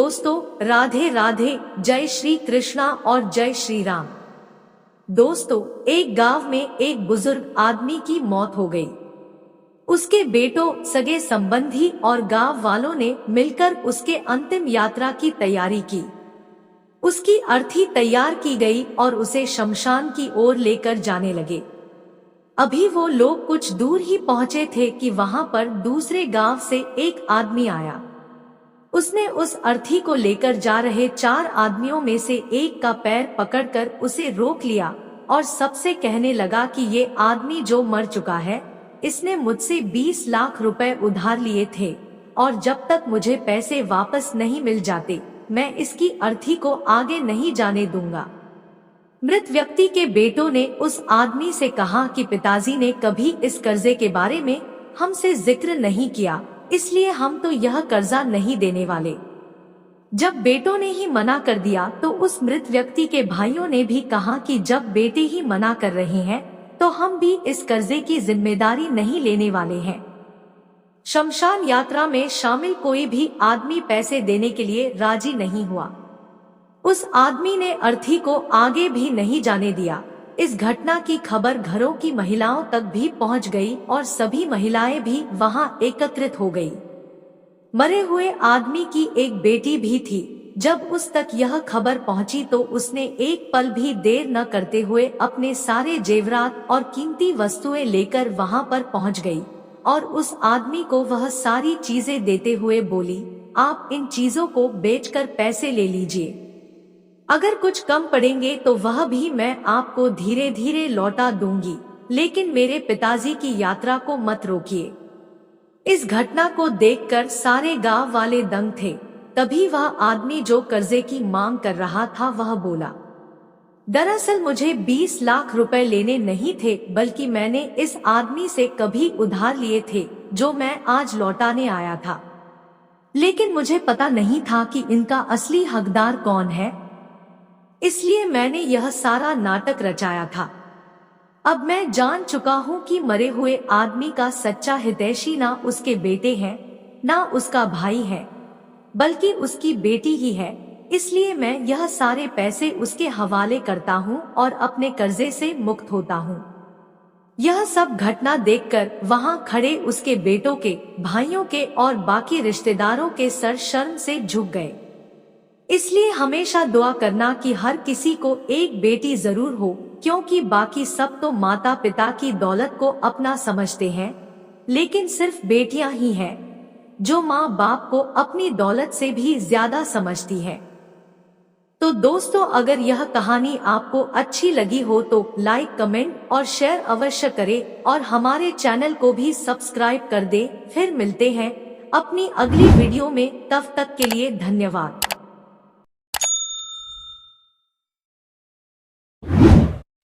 दोस्तों राधे राधे, जय श्री कृष्णा और जय श्री राम। दोस्तों, एक गांव में एक बुजुर्ग आदमी की मौत हो गई। उसके बेटों, सगे संबंधी और गांव वालों ने मिलकर उसके अंतिम यात्रा की तैयारी की। उसकी अर्थी तैयार की गई और उसे शमशान की ओर लेकर जाने लगे। अभी वो लोग कुछ दूर ही पहुंचे थे कि वहां पर दूसरे गांव से एक आदमी आया। उसने उस अर्थी को लेकर जा रहे 4 आदमियों में से एक का पैर पकड़कर उसे रोक लिया और सबसे कहने लगा कि ये आदमी जो मर चुका है, इसने मुझसे 20 लाख रुपए उधार लिए थे और जब तक मुझे पैसे वापस नहीं मिल जाते, मैं इसकी अर्थी को आगे नहीं जाने दूंगा। मृत व्यक्ति के बेटों ने उस आदमी से कहा कि पिताजी ने कभी इस कर्जे के बारे में हमसे जिक्र नहीं किया, इसलिए हम तो यह कर्जा नहीं देने वाले। जब बेटों ने ही मना कर दिया तो उस मृत व्यक्ति के भाइयों ने भी कहा कि जब बेटे ही मना कर रहे हैं तो हम भी इस कर्जे की जिम्मेदारी नहीं लेने वाले हैं। शमशान यात्रा में शामिल कोई भी आदमी पैसे देने के लिए राजी नहीं हुआ। उस आदमी ने अर्थी को आगे भी नहीं जाने दिया। इस घटना की खबर घरों की महिलाओं तक भी पहुंच गई और सभी महिलाएं भी वहां एकत्रित हो गई। मरे हुए आदमी की एक बेटी भी थी। जब उस तक यह खबर पहुंची तो उसने एक पल भी देर न करते हुए अपने सारे जेवरात और कीमती वस्तुएं लेकर वहां पर पहुंच गई और उस आदमी को वह सारी चीजें देते हुए बोली, आप इन चीजों को बेचकर पैसे ले लीजिए। अगर कुछ कम पड़ेंगे तो वह भी मैं आपको धीरे धीरे लौटा दूंगी, लेकिन मेरे पिताजी की यात्रा को मत रोकिए। इस घटना को देखकर सारे गांव वाले दंग थे। तभी वह आदमी जो कर्जे की मांग कर रहा था वह बोला, दरअसल मुझे 20 लाख रुपए लेने नहीं थे, बल्कि मैंने इस आदमी से कभी उधार लिए थे जो मैं आज लौटाने आया था। लेकिन मुझे पता नहीं था कि इनका असली हकदार कौन है, इसलिए मैंने यह सारा नाटक रचाया था। अब मैं जान चुका हूँ कि मरे हुए आदमी का सच्चा हितैषी ना उसके बेटे हैं, ना उसका भाई है, बल्कि उसकी बेटी ही है। इसलिए मैं यह सारे पैसे उसके हवाले करता हूँ और अपने कर्जे से मुक्त होता हूँ। यह सब घटना देखकर वहां खड़े उसके बेटों के, भाइयों के और बाकी रिश्तेदारों के सर शर्म से झुक गए। इसलिए हमेशा दुआ करना कि हर किसी को एक बेटी जरूर हो, क्योंकि बाकी सब तो माता पिता की दौलत को अपना समझते हैं, लेकिन सिर्फ बेटियां ही हैं जो माँ बाप को अपनी दौलत से भी ज्यादा समझती है। तो दोस्तों, अगर यह कहानी आपको अच्छी लगी हो तो लाइक, कमेंट और शेयर अवश्य करें और हमारे चैनल को भी सब्सक्राइब कर दें। फिर मिलते हैं अपनी अगली वीडियो में, तब तक के लिए धन्यवाद।